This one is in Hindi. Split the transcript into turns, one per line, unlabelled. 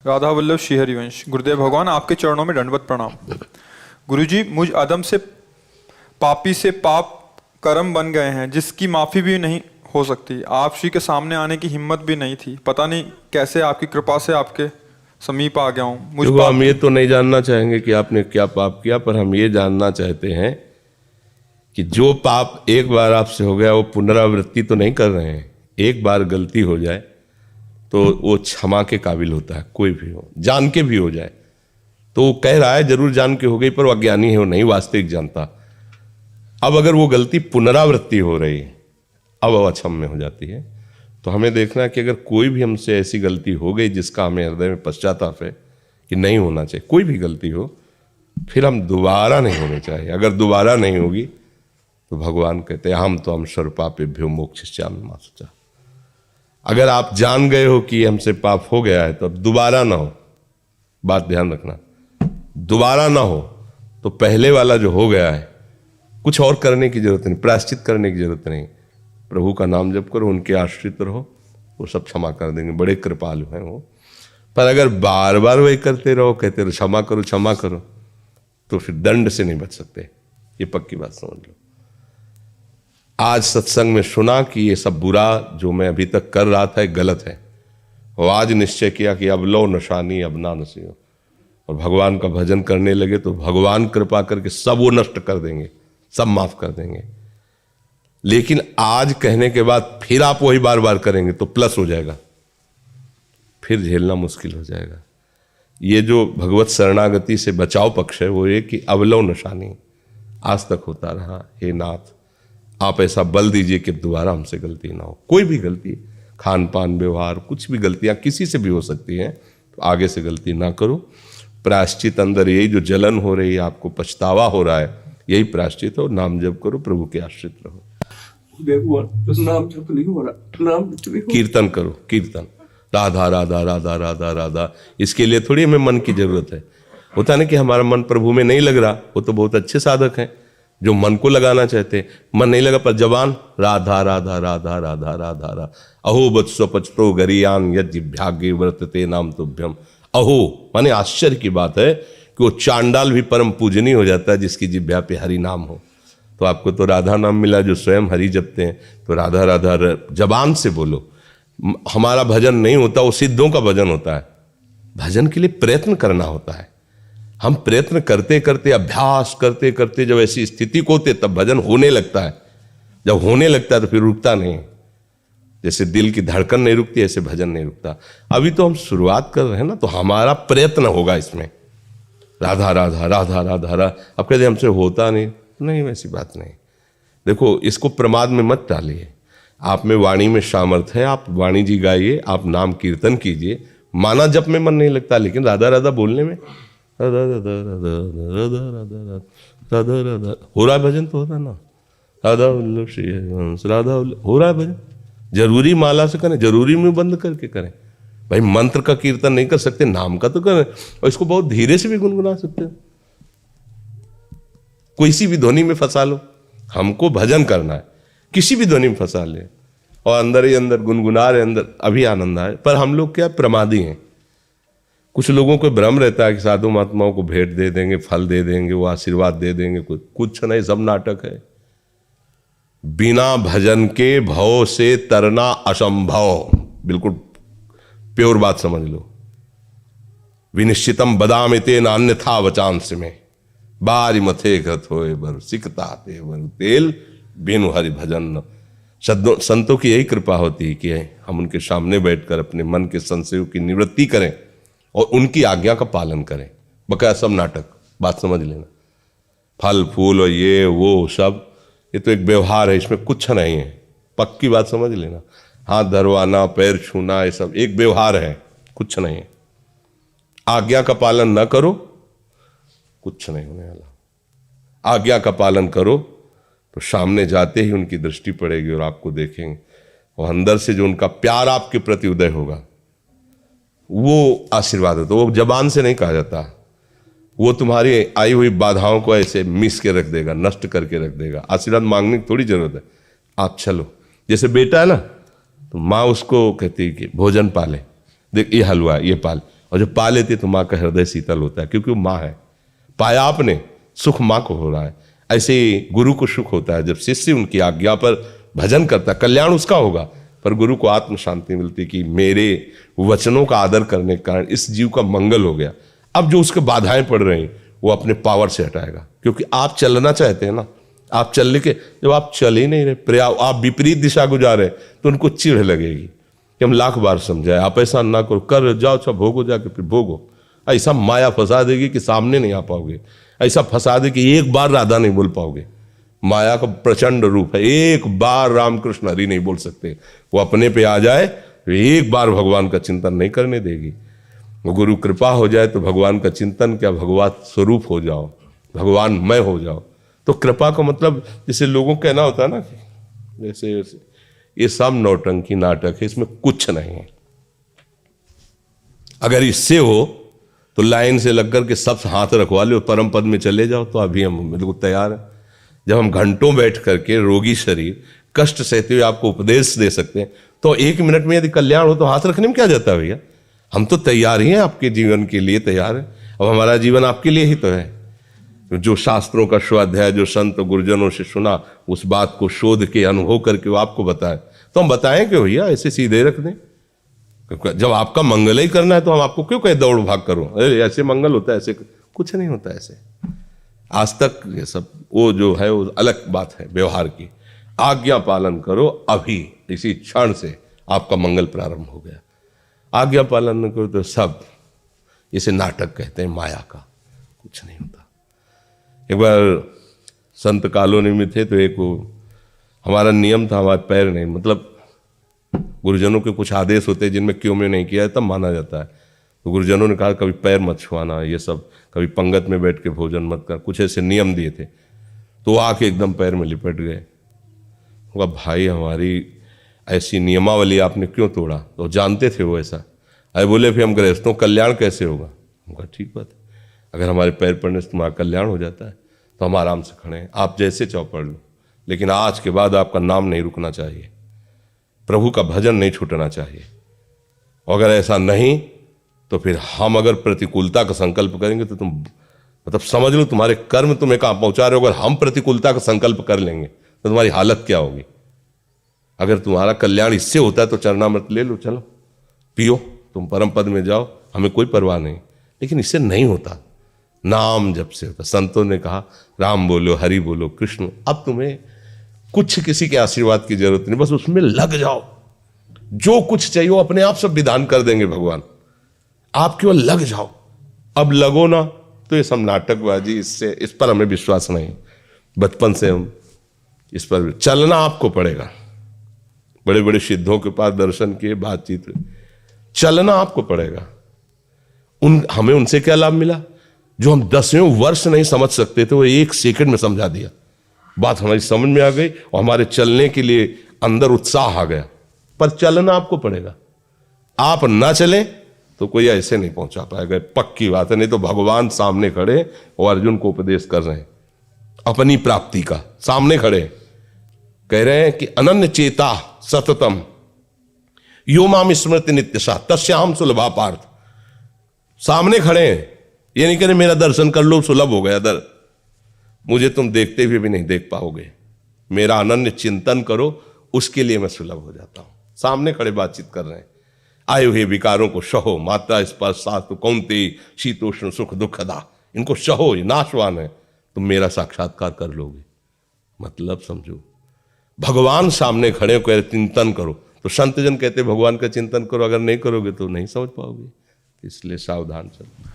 राधा वल्लभ श्री हरिवंश। गुरुदेव भगवान, आपके चरणों में दंडवत प्रणाम। गुरुजी, मुझ अदम से पापी से पाप कर्म बन गए हैं जिसकी माफी भी नहीं हो सकती। आप श्री के सामने आने की हिम्मत भी नहीं थी। पता नहीं कैसे आपकी कृपा से आपके समीप आ गया हूँ। मुझ
देखो, हम ये तो नहीं जानना चाहेंगे कि आपने क्या पाप किया, पर हम ये जानना चाहते हैं कि जो पाप एक बार आपसे हो गया वो पुनरावृत्ति तो नहीं कर रहे हैं। एक बार गलती हो जाए तो वो क्षमा के काबिल होता है, कोई भी हो, जान के भी हो जाए तो वो कह रहा है जरूर जान के हो गई, पर वो अज्ञानी है, वो नहीं वास्तविक जानता। अब अगर वो गलती पुनरावृत्ति हो रही है, अब वो अक्षम्य हो जाती है। तो हमें देखना है कि अगर कोई भी हमसे ऐसी गलती हो गई जिसका हमें हृदय में पश्चाताप है कि नहीं होना चाहिए, कोई भी गलती हो, फिर हम दोबारा नहीं होनी चाहिए। अगर दोबारा नहीं होगी तो भगवान कहते हैं हम तो हम सर्वपापेभ्यो मोक्षयिष्यामि मा शुचः। अगर आप जान गए हो कि हमसे पाप हो गया है तो अब दोबारा ना हो। बात ध्यान रखना, दोबारा ना हो तो पहले वाला जो हो गया है कुछ और करने की जरूरत नहीं, प्रायश्चित करने की जरूरत नहीं। प्रभु का नाम जप करो, उनके आश्रित रहो, वो सब क्षमा कर देंगे, बड़े कृपालु हैं वो। पर अगर बार बार वही करते रहो, कहते रहो क्षमा करो, तो फिर दंड से नहीं बच सकते। ये पक्की बात समझ लो। आज सत्संग में सुना कि ये सब बुरा जो मैं अभी तक कर रहा था गलत है, और आज निश्चय किया कि अब लो नशानी अब ना नसीहो, और भगवान का भजन करने लगे तो भगवान कृपा करके सब वो नष्ट कर देंगे, सब माफ कर देंगे। लेकिन आज कहने के बाद फिर आप वही बार बार करेंगे तो प्लस हो जाएगा, फिर झेलना मुश्किल हो जाएगा। ये जो भगवत शरणागति से बचाव पक्ष है वो ये कि अवलव नशानी आज तक होता रहा। हे नाथ, आप ऐसा बल दीजिए कि दोबारा हमसे गलती ना हो। कोई भी गलती, खान पान व्यवहार, कुछ भी गलतियां किसी से भी हो सकती हैं, तो आगे से गलती ना करो। प्रायश्चित अंदर यही जो जलन हो रही है, आपको पछतावा हो रहा है, यही प्रायश्चित हो। नाम जप करो, प्रभु के आश्रित रहो,
नाम जप नहीं हो रहा, नाम नहीं हो।
कीर्तन करो, कीर्तन राधा राधा राधा राधा राधा। इसके लिए थोड़ी हमें मन की जरूरत है। होता नहीं कि हमारा मन प्रभु में नहीं लग रहा, वो तो बहुत अच्छे साधक हैं जो मन को लगाना चाहते हैं। मन नहीं लगा पर जबान राधा राधा राधा राधा राधा रा अहो वत्सो पचतो गरियान यज्ञ भाग्य वर्तते नाम तुभ्यम। अहो माने आश्चर्य की बात है कि वो चांडाल भी परम पूजनीय हो जाता है जिसकी जिह्वा पे हरि नाम हो। तो आपको तो राधा नाम मिला जो स्वयं हरि जपते हैं, तो राधा राधा जबान से बोलो। हमारा भजन नहीं होता, वो सिद्धों का भजन होता है। भजन के लिए प्रयत्न करना होता है। हम प्रयत्न करते करते, अभ्यास करते करते जब ऐसी स्थिति को होते तब भजन होने लगता है। जब होने लगता है तो फिर रुकता नहीं। जैसे दिल की धड़कन नहीं रुकती, ऐसे भजन नहीं रुकता। अभी तो हम शुरुआत कर रहे हैं ना, तो हमारा प्रयत्न होगा इसमें। राधा राधा राधा राधा राधा। अब कहते हमसे होता नहीं, वैसी बात नहीं। देखो, इसको प्रमाद में मत डालिए। आप में वाणी में सामर्थ्य है, आप वाणी जी गाइए, आप नाम कीर्तन कीजिए। माना जप में मन नहीं लगता, लेकिन राधा राधा बोलने में राधा राधा राधा राधा राधा राधा राधा हो रहा है भजन, तो होता ना। राधा वल्लभ श्री हरिवंश, राधा हो रहा है भजन। जरूरी माला से करें, जरूरी में बंद करके करें। भाई मंत्र का कीर्तन नहीं कर सकते, नाम का तो करें, और इसको बहुत धीरे से भी गुनगुना सकते हैं। किसी भी ध्वनि में फंसा लो, हमको भजन करना है, किसी भी ध्वनि में फंसा ले और अंदर ही अंदर गुनगुना रहे, अंदर अभी आनंद आए। पर हम लोग क्या प्रमादी हैं। कुछ लोगों को भ्रम रहता है कि साधु महात्माओं को भेंट दे देंगे, फल दे देंगे, वो आशीर्वाद दे देंगे। कुछ नहीं, सब नाटक है। बिना भजन के भव से तरना असंभव। बिल्कुल प्योर बात समझ लो। विनिश्चितम बदामिते नान्यथा वचांस में बारी मथे घत होए बर सिकता ते बर तेल बिनु हरि भजन। संतों की यही कृपा होती है कि हम उनके सामने बैठकर अपने मन के संशयों की निवृत्ति करें और उनकी आज्ञा का पालन करें। बकाया सब नाटक, बात समझ लेना। फल फूल और ये वो सब, ये तो एक व्यवहार है, इसमें कुछ नहीं है। पक्की बात समझ लेना। हाथ धरवाना, पैर छूना, ये सब एक व्यवहार है, कुछ नहीं है। आज्ञा का पालन न करो, कुछ नहीं होने वाला। आज्ञा का पालन करो तो सामने जाते ही उनकी दृष्टि पड़ेगी और आपको देखेंगे, और अंदर से जो उनका प्यार आपके प्रति उदय होगा वो आशीर्वाद है। तो वो जबान से नहीं कहा जाता, वो तुम्हारी आई हुई बाधाओं को ऐसे मिस के रख देगा, नष्ट करके रख देगा। आशीर्वाद मांगने की थोड़ी जरूरत है। आप चलो, जैसे बेटा है ना, तो माँ उसको कहती है कि भोजन पाले, देख ये हलवा ये पाल, और जब पा लेती है तो माँ का हृदय शीतल होता है, क्योंकि वो माँ है। पाया आपने, सुख माँ को हो रहा है। ऐसे ही गुरु को सुख होता है जब शिष्य उनकी आज्ञा पर भजन करता है, कल्याण उसका होगा, पर गुरु को आत्म शांति मिलती कि मेरे वचनों का आदर करने के कारण इस जीव का मंगल हो गया। अब जो उसके बाधाएं पड़ रही वो अपने पावर से हटाएगा, क्योंकि आप चलना चाहते हैं ना, आप चलने के, जब आप चल ही नहीं रहे, आप विपरीत दिशा गुजार रहे, तो उनको चिढ़ लगेगी कि हम लाख बार समझाए, आप ऐसा ना करो, कर जाओ, अच्छा भोगो, जाके फिर भोगो। ऐसा माया फंसा देगी कि सामने नहीं आ पाओगे, ऐसा फंसा दे कि एक बार राधा नहीं बोल पाओगे। माया का प्रचंड रूप है, एक बार रामकृष्ण हरि नहीं बोल सकते, वो अपने पे आ जाए तो एक बार भगवान का चिंतन नहीं करने देगी। वो गुरु कृपा हो जाए तो भगवान का चिंतन क्या, भगवान स्वरूप हो जाओ, भगवान मैं हो जाओ। तो कृपा का मतलब जैसे लोगों को कहना होता है ना, जैसे ये सब नौटंकी नाटक है, इसमें कुछ नहीं है। अगर इससे हो तो लाइन से लग करके सब हाथ रखवा लो, परम पद में चले जाओ, तो अभी हम बिल्कुल तैयार हैं। जब हम घंटों बैठ करके रोगी शरीर कष्ट सहते हुए आपको उपदेश दे सकते हैं, तो 1 मिनट में यदि कल्याण हो तो हाथ रखने में क्या जाता है भैया। हम तो तैयार ही हैं, आपके जीवन के लिए तैयार है। अब हमारा जीवन आपके लिए ही तो है। जो शास्त्रों का स्वाध्याय जो संत गुरुजनों से सुना, उस बात को शोध के अनुभव करके वो आपको बताए, तो हम बताएं कि भैया ऐसे सीधे रख दें। जब आपका मंगल ही करना है तो हम आपको क्यों कहे दौड़ भाग करो, अरे ऐसे मंगल होता है, ऐसे कुछ नहीं होता ऐसे। आज तक ये सब वो जो है वो अलग बात है व्यवहार की। आज्ञा पालन करो, अभी इसी क्षण से आपका मंगल प्रारंभ हो गया। आज्ञा पालन न करो तो सब इसे नाटक कहते हैं, माया का कुछ नहीं होता। एक बार संत कॉलोनी में थे तो एक हमारा नियम था, हमारे पैर नहीं, मतलब गुरुजनों के कुछ आदेश होते हैं जिनमें क्यों में नहीं किया है तब माना जाता है। तो गुरुजनों ने कहा कभी पैर मत छुआना, ये सब, कभी पंगत में बैठ के भोजन मत कर, कुछ ऐसे नियम दिए थे। तो वो आके एकदम पैर में लिपट गए। कहा भाई हमारी ऐसी नियमावली आपने क्यों तोड़ा, तो जानते थे वो ऐसा। अरे बोले फिर हम गृहस्थों कल्याण कैसे होगा। कहा ठीक बात है, अगर हमारे पैर पड़ने से तुम्हारा कल्याण हो जाता है तो हम आराम से खड़े हैं, आप जैसे चाहो पढ़ लो, लेकिन आज के बाद आपका नाम नहीं रुकना चाहिए, प्रभु का भजन नहीं छूटना चाहिए। अगर ऐसा नहीं तो फिर हम अगर प्रतिकूलता का संकल्प करेंगे तो तुम मतलब समझ लो तुम्हारे कर्म तुम्हें कहाँ पहुंचा रहे हो। अगर हम प्रतिकूलता का संकल्प कर लेंगे तो तुम्हारी हालत क्या होगी। अगर तुम्हारा कल्याण इससे होता है तो चरणामृत ले लो, चलो पियो, तुम परम पद में जाओ, हमें कोई परवाह नहीं। लेकिन इससे नहीं होता, नाम जब से होता। संतों ने कहा राम बोलो, हरि बोलो, कृष्ण। अब तुम्हें कुछ किसी के आशीर्वाद की जरूरत नहीं, बस उसमें लग जाओ, जो कुछ चाहिए वो अपने आप सब विधान कर देंगे भगवान, आप केवल लग जाओ। अब लगो ना तो ये सब नाटकबाजी, इससे इस पर हमें विश्वास नहीं। बचपन से हम इस पर चलना आपको पड़ेगा। बड़े बड़े सिद्धों के पास दर्शन किए, बातचीत, चलना आपको पड़ेगा। हमें उनसे क्या लाभ मिला, जो हम 10वें वर्ष नहीं समझ सकते थे वो 1 सेकंड में समझा दिया, बात हमारी समझ में आ गई और हमारे चलने के लिए अंदर उत्साह आ गया। पर चलना आपको पड़ेगा, आप ना चलें तो कोई ऐसे नहीं पहुंचा पाएगा, पक्की बात है। नहीं तो भगवान सामने खड़े और अर्जुन को उपदेश कर रहे हैं अपनी प्राप्ति का, सामने खड़े कह रहे हैं कि अनन्य चेता सततम यो माम स्मृति नित्यशा तस्याम सुलभा पार्थ। सामने खड़े हैं, ये नहीं कह रहे मेरा दर्शन कर लो सुलभ हो गया दर, मुझे तुम देखते हुए भी नहीं देख पाओगे, मेरा अनन्य चिंतन करो, उसके लिए मैं सुलभ हो जाता हूं। सामने खड़े बातचीत कर रहे हैं। आए हुए विकारों को सहो, मात्रा स्पर्श सास्तु कौन्ते शीतोष्ण सुख दुखदा, इनको सहो, ये नाशवान है, तुम मेरा साक्षात्कार कर लोगे। मतलब समझो, भगवान सामने खड़े हो, चिंतन करो। तो संत जन कहते भगवान का चिंतन करो, अगर नहीं करोगे तो नहीं समझ पाओगे, इसलिए सावधान चलो।